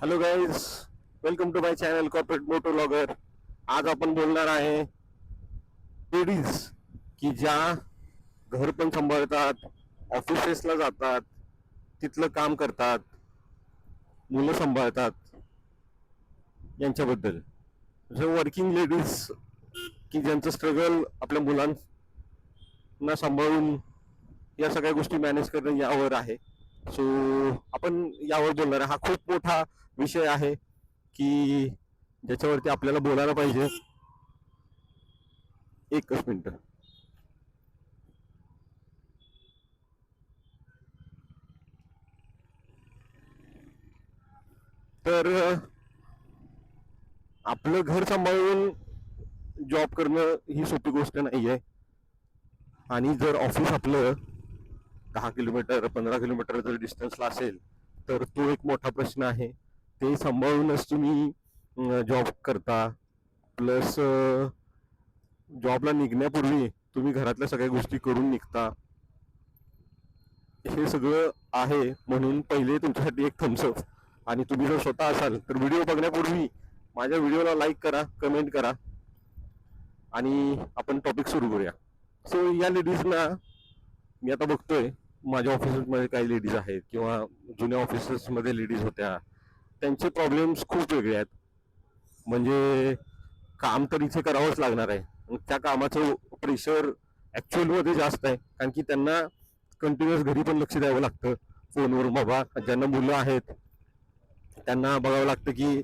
Hello guys, welcome to my channel corporate moto vlogger. आज आपण बोलणार आहे लेडीज की ज्या घर पण सांभाळतात, ऑफिसेसला जातात, तिथलं काम करतात, मुलं सांभाळतात, यांच्याबद्दल. वर्किंग लेडीज की ज्यांचं स्ट्रगल आपल्या मुलांना सांभाळून या सगळ्या गोष्टी मॅनेज करणं यावर आहे. सो आपण यावर बोलणार आहे. हा खूप मोठा विषय आहे की ज्याच्यावरती आपल्याला बोलायला पाहिजे. एकच मिनिट. तर आपलं घर सांभाळून जॉब करणं ही सोपी गोष्ट नाही आहे. आणि जर ऑफिस आपलं 10 किलोमीटर 15 किलोमीटर जर डिस्टन्सला असेल तर तो एक मोठा प्रश्न आहे. ते सांभाळूनच तुम्ही जॉब करता, प्लस जॉबला निघण्यापूर्वी तुम्ही घरातल्या सगळ्या गोष्टी करून निघता. हे सगळं आहे म्हणून पहिले तुमच्यासाठी एक थम्सअप. आणि तुम्ही जर स्वतः असाल तर व्हिडिओ बघण्यापूर्वी माझ्या व्हिडिओला लाईक करा, कमेंट करा आणि आपण टॉपिक सुरू करूया. सो या लेडीजना मी आता बघतोय, माझ्या ऑफिसमध्ये काही लेडीज आहेत किंवा जुन्या ऑफिसेसमध्ये लेडीज होत्या, त्यांचे प्रॉब्लेम्स खूप वेगळे आहेत. म्हणजे काम तर इथे करावंच लागणार आहे, त्या कामाचं प्रेशर ॲक्च्युअलमध्ये जास्त आहे, कारण की त्यांना कंटिन्युअस घरी पण लक्ष द्यावं लागतं फोनवर. बाबा ज्यांना मुलं आहेत त्यांना बघावं लागतं की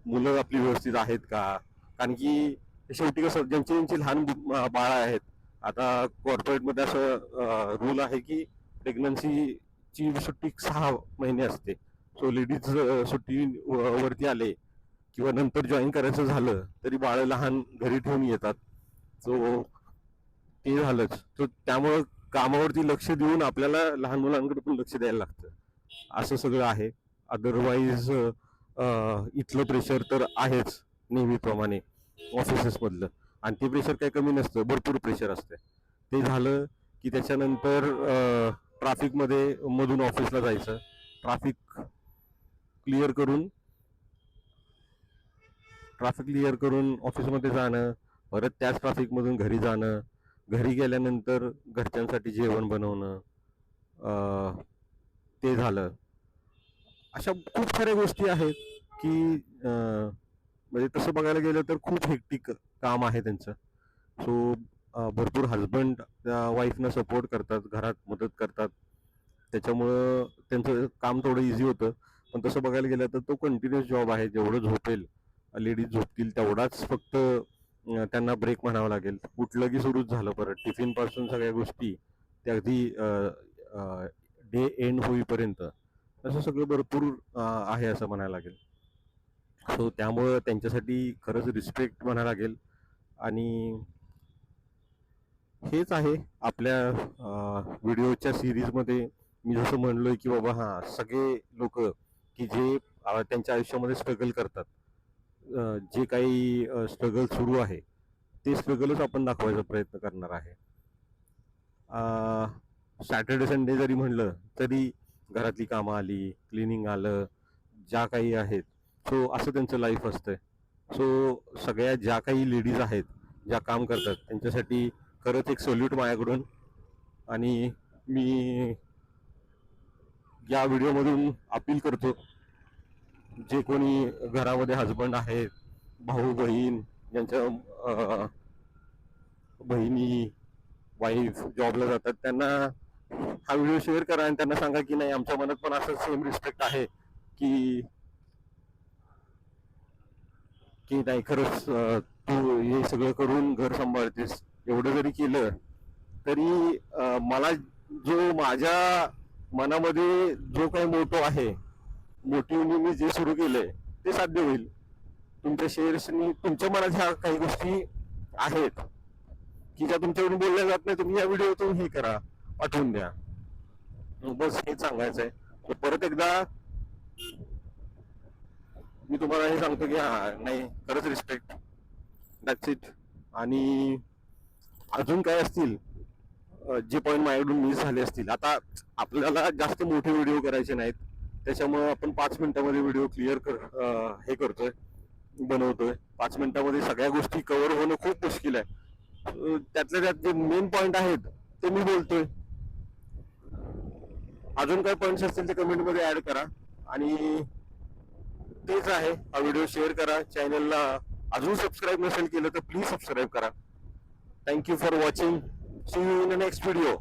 मुलं आपली व्यवस्थित आहेत का, कारण की शेवटी कसं ज्यांची ज्यांची लहान बाळं आहेत. आता कॉर्पोरेटमध्ये असं रूल आहे की प्रेग्नन्सीची सुट्टी 6 महिने असते. सो लेडीज सुट्टी वरती आले किंवा नंतर जॉईन करायचं झालं तरी बाळं लहान घरी ठेवून येतात. सो ते झालंच. तर त्यामुळं कामावरती लक्ष देऊन आपल्याला लहान मुलांकडे पण लक्ष द्यायला लागतं. असं सगळं आहे. अदरवाईज इथलं प्रेशर तर आहेच नेहमीप्रमाणे ऑफिसेसमधलं. आणि ते प्रेशर काही कमी नसतं, भरपूर प्रेशर असतं. ते झालं की त्याच्यानंतर ट्रॅफिकमध्ये मधून ऑफिसला जायचं, क्लिअर करून ट्रॅफिक क्लिअर करून ऑफिसमध्ये जाणं, परत त्याच ट्रॅफिकमधून घरी जाणं, घरी गेल्यानंतर घरच्यांसाठी जेवण बनवणं, ते झालं. अशा खूप साऱ्या गोष्टी आहेत की म्हणजे तसं बघायला गेलं तर खूप हेक्टिक काम आहे त्यांचं. सो भरपूर हजबंड त्या वाईफना सपोर्ट करतात, घरात मदत करतात, त्याच्यामुळं त्यांचं काम थोडं इझी होतं. पण तसं बघायला गेलं तर तो कंटिन्युअस जॉब आहे. जेवढं झोपेल लेडीज झोपतील तेवढाच फक्त त्यांना ब्रेक म्हणावं लागेल. उठलं की सुरूच झालं परत टिफिनपासून सगळ्या गोष्टी, ते अगदी डे एंड होईपर्यंत असं सगळं भरपूर आहे असं म्हणायला लागेल. सो त्यामुळं त्यांच्यासाठी खरंच रिस्पेक्ट म्हणायला लागेल. आणि हेच आहे आपल्या व्हिडिओच्या सिरीजमध्ये मी जसं म्हणलोय की बाबा सगळे लोक की जे त्यांच्या आयुष्यामध्ये स्ट्रगल करतात, जे काही स्ट्रगल सुरू आहे ते स्ट्रगलच आपण दाखवायचा प्रयत्न करणार आहे. सॅटर्डे संडे जरी म्हणलं तरी घरातली कामं आली, क्लिनिंग आलं, ज्या काही आहेत. सो असं त्यांचं लाईफ असतंय. सो सगळ्या ज्या काही लेडीज आहेत ज्या काम करतात त्यांच्यासाठी खरंच एक सल्यूट माझ्याकडून. आणि मी या व्हिडिओमधून अपील करतो, जे कोणी घरामध्ये हजबंड आहेत, भाऊ बहीण, ज्यांच्या बहिणी वाईफ जॉबला जातात, त्यांना हा व्हिडिओ शेअर करा आणि त्यांना सांगा की नाही, आमच्या मनात पण असं सेम रिस्पेक्ट आहे की की नाही खरंच तू हे सगळं करून घर सांभाळतेस. एवढं जरी केलं तरी मला जो माझ्या मनामध्ये जो काही मोटो आहे, मोटिव्हनी मी जे सुरू केलंय ते साध्य होईल. तुमच्या शेअर्सनी तुमच्या मनात ह्या काही गोष्टी आहेत की ज्या तुमच्याकडून बोलल्या जात नाही, तुम्ही या व्हिडिओतून हे करा, पाठवून द्या. बस हेच सांगायचं आहे. परत एकदा मी तुम्हाला हे सांगतो की नाही खरंच रिस्पेक्ट, दॅट्स इट. आणि अजून काय असतील जे पॉईंट माझ्याकडून मिस झाले असतील, आता आपल्याला जास्त मोठे व्हिडिओ करायचे नाहीत. त्याच्यामुळे आपण 5 मिनिटामध्ये व्हिडिओ हे करतोय, बनवतोय. 5 मिनिटामध्ये सगळ्या गोष्टी कव्हर होणं खूप मुश्किल आहे. त्यातल्या त्यात जे मेन पॉइंट आहेत ते मी बोलतोय. अजून काय पॉइंट्स असतील ते कमेंटमध्ये ऍड करा. आणि तेच आहे, हा व्हिडिओ शेअर करा. चॅनलला अजून सबस्क्राईब नसेल केलं तर प्लीज सबस्क्राईब करा. Thank you for watching. See you in the next video.